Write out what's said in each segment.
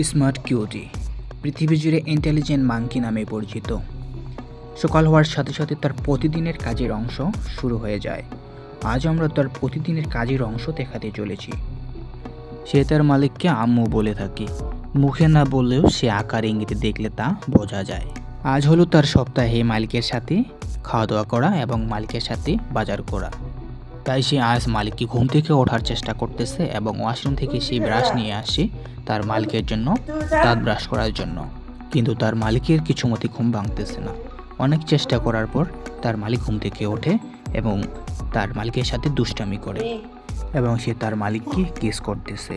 Smart cutie পৃথিবী জুড়ে intelligent monkey নামে পরিচিত। সকাল হওয়ার সাথে সাথে তার প্রতিদিনের কাজের অংশ শুরু হয়ে যায়। আজ আমরা তার প্রতিদিনের কাজের অংশ দেখাতে চলেছি। সে তার মালিককে আম্মু বলে থাকে, মুখে না বললেও সে আকার ইঙ্গিতে দেখলে তা বোঝা যায়। আজ হলো তার সপ্তাহে মালিকের সাথে খাওয়া দাওয়া করা এবং মালিকের সাথে বাজার করা। তাই সে আজ মালিককে ঘুম থেকে ওঠার চেষ্টা করতেছে এবং ওয়াশরুম থেকে সেই ব্রাশ নিয়ে আসে তার মালিকের জন্য দাঁত ব্রাশ করার জন্য। কিন্তু তার মালিকের কিছুমতে ঘুম ভাঙতেছে না। অনেক চেষ্টা করার পর তার মালিক ঘুম থেকে ওঠে এবং তার মালিকের সাথে দুষ্টামি করে এবং সে তার মালিককে কিস করতেছে।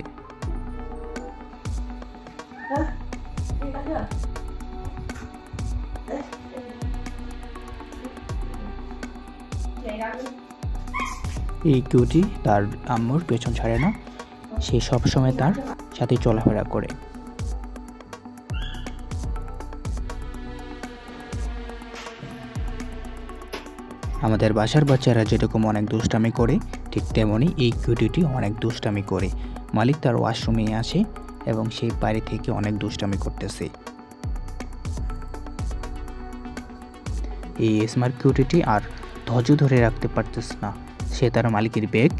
এই কিউটি তার আম্মুর পেছন ছাড়ে না, সে সবসময় তার সাথে চলাফেরা করে। আমাদের বাসার বাচ্চারা যেরকম অনেক দুষ্টামি করে, ঠিক তেমনই এই কিউটিটি অনেক দুষ্টামি করে। মালিক তার ওয়াশরুমে আসে এবং সেই বাইরে থেকে অনেক দুষ্টামি করতেছে। এই স্মার্ট কিউটিটি আর ধৈর্য ধরে রাখতে পারতেছে না। সে তার মালিকের ব্যাগ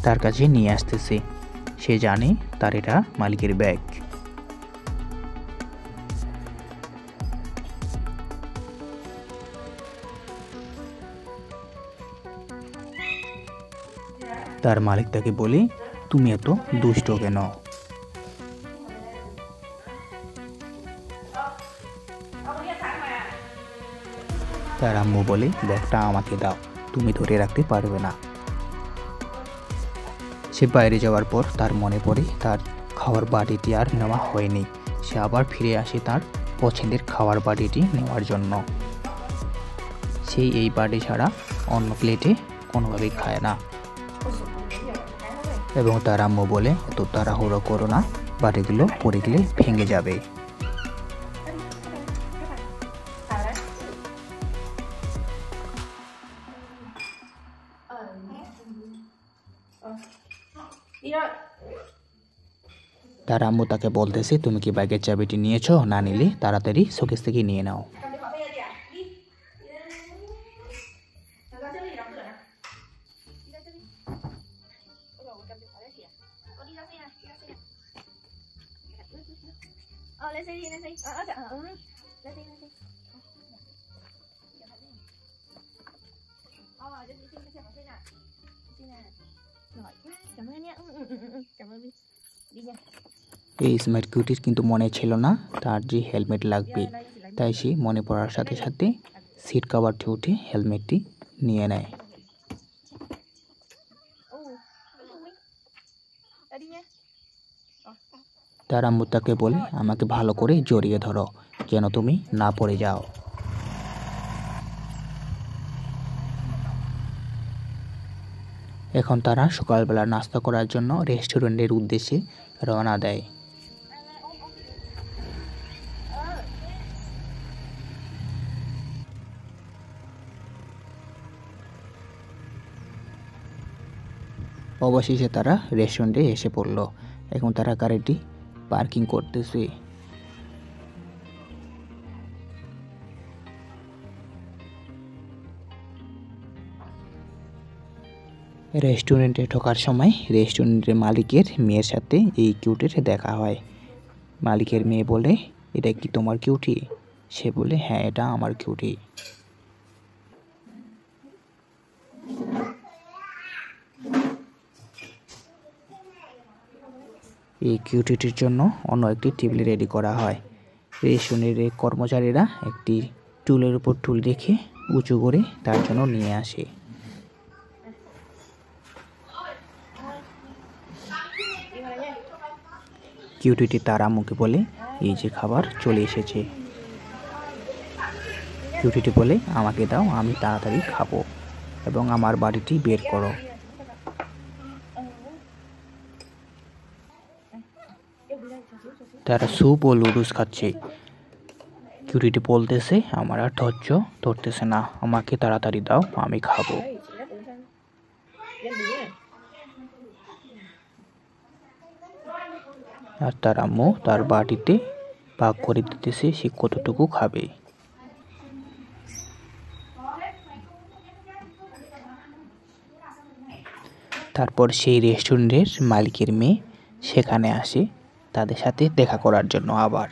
তার কাছে নিয়ে আসতেছে। সে জানে তার এটা মালিকের ব্যাগ। তার মালিক তাকে বলে, তুমি এত দুষ্ট কেন? তার আম্মু বলে, ব্যাগটা আমাকে দাও, তুমি ধরে রাখতে পারবে না। সে বাইরে যাওয়ার পর তার মনে পড়ে তার খাওয়ার বাটিটি আর নেওয়া হয়নি। সে আবার ফিরে আসে তার পছন্দের খাওয়ার বাটিটি নেওয়ার জন্য। সে এই বাটি ছাড়া অন্য প্লেটে কোনোভাবেই খায় না এবং তার আম্মু বলে, এত তাড়াহুড়ো করো না, বাটিগুলো পড়ে গেলে ভেঙে যাবে। তার আম্মু তাকে বলতেছে, তুমি কি ব্যাগের চাবিটি নিয়েছো? না নিলে তাড়াতাড়ি শোকেস থেকে নিয়ে নাও। এই স্মার্ট কিউটির কিন্তু মনে ছিল না তার যে হেলমেট লাগবে, তাই সে মনে পড়ার সাথে সাথে সিট কভারটি উঠে হেলমেটটি নিয়ে নেয়। তার আম্মু তাকে বলে, আমাকে ভালো করে জড়িয়ে ধরো যেন তুমি না পড়ে যাও। এখন তারা সকালবেলা নাস্তা করার জন্য রেস্টুরেন্টের উদ্দেশ্যে রওনা দেয়। অবশেষে তারা রেস্টুরেন্টে এসে পড়ল। এখন তারা গাড়িটি পার্কিং করতেছে। রেস্টুরেন্টে ঢোকার সময় রেস্টুরেন্টের মালিকের মেয়ের সাথে এই কিউটির দেখা হয়। মালিকের মেয়ে বলে, এটা কি তোমার কিউটি? সে বলে, হ্যাঁ, এটা আমার কিউটি। এই কিউটিটির জন্য অন্য একটি টেবিল রেডি করা হয়। রেস্টুরেন্টের কর্মচারীরা একটি টুলের উপর টুল রেখে উঁচু করে তার জন্য নিয়ে আসে। কিউটিটি তার আম্মুকে বলে, এই যে খাবার চলে এসেছে। কিউটিটি বলে, আমাকে দাও, আমি তাড়াতাড়ি খাবো এবং আমার বাড়িটি বের করো। তারা স্যুপ ও লুডুস খাচ্ছে। কিউটিটি বলতেছে, আমার আর ধৈর্য ধরতেছে না, আমাকে তাড়াতাড়ি দাও, আমি খাবো। আর তার আম্মু তার বাটিতে ভাগ করে দিতেছে সে কতটুকু খাবে। তারপর সেই রেস্টুরেন্টের মালিকের মেয়ে সেখানে আসে তাদের সাথে দেখা করার জন্য আবার।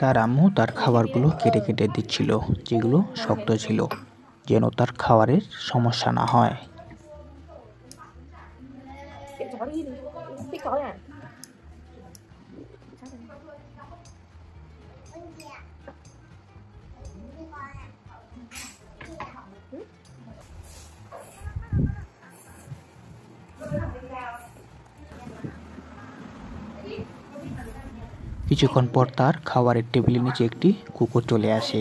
তার আম্মু তার খাবারগুলো কেটে কেটে দিচ্ছিল, যেগুলো শক্ত ছিল, যেন তার খাবারের সমস্যা না হয়। কিছুক্ষণ পর তার খাবারের টেবিলের নিচে একটি কুকুর চলে আসে।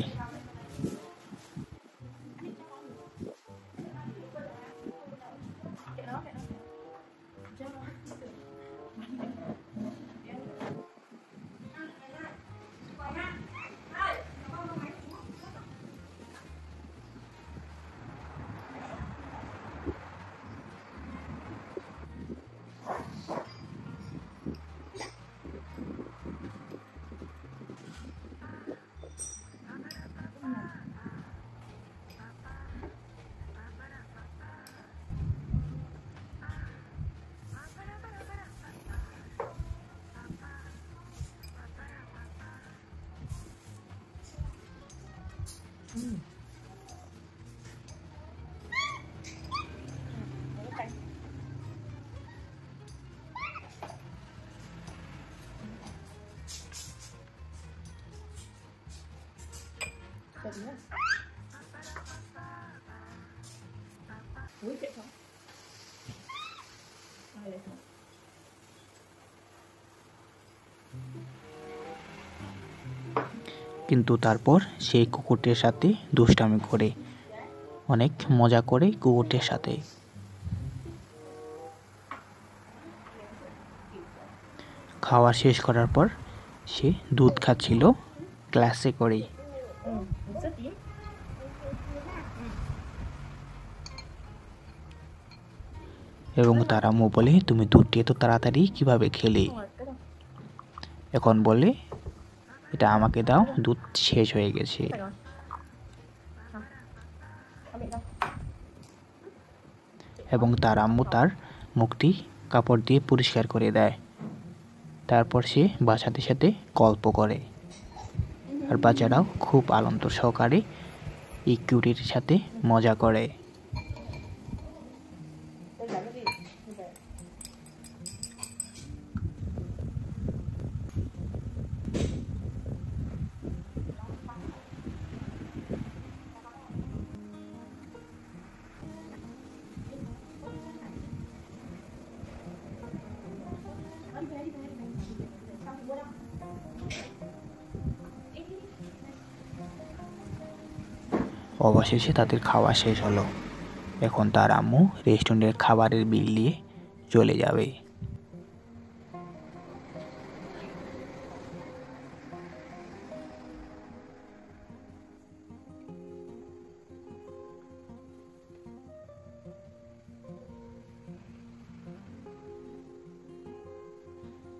কিন্তু তারপর সেই কুকুরটির সাথে দুষ্টামি করে, অনেক মজা করে কুকুরটির সাথে। খাওয়া শেষ করার পর সে দুধ খাচ্ছিল গ্লাসে করেই। এবং তার আম্মু বলে, তুমি দুধটি এত তাড়াতাড়ি কিভাবে খেলে? এখন বলে, এটা আমাকে দাও, দুধ শেষ হয়ে গেছে। এবং তার আম্মু তার মুখটি কাপড় দিয়ে পরিষ্কার করে দেয়। তারপর সে বাচ্চাদের সাথে গল্প করে, আর বাচ্চারাও খুব আনন্দ সহকারে এই কিউটির সাথে মজা করে। অবশেষে তাদের খাওয়া শেষ হলো। এখন তার আম্মু রেস্টুরেন্টের খাবারের বিল দিয়ে চলে যাবে।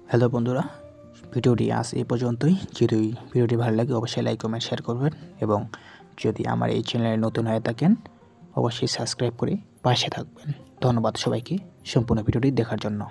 হ্যালো বন্ধুরা, ভিডিওটি আজ এই পর্যন্তই। যদি ভিডিওটি ভালো লাগে অবশ্যই লাইক কমেন্ট শেয়ার করবেন, এবং যদি আমার এই চ্যানেলে নতুন হয়ে থাকেন অবশ্যই সাবস্ক্রাইব করে পাশে থাকবেন। ধন্যবাদ সবাইকে সম্পূর্ণ ভিডিওটি দেখার জন্য।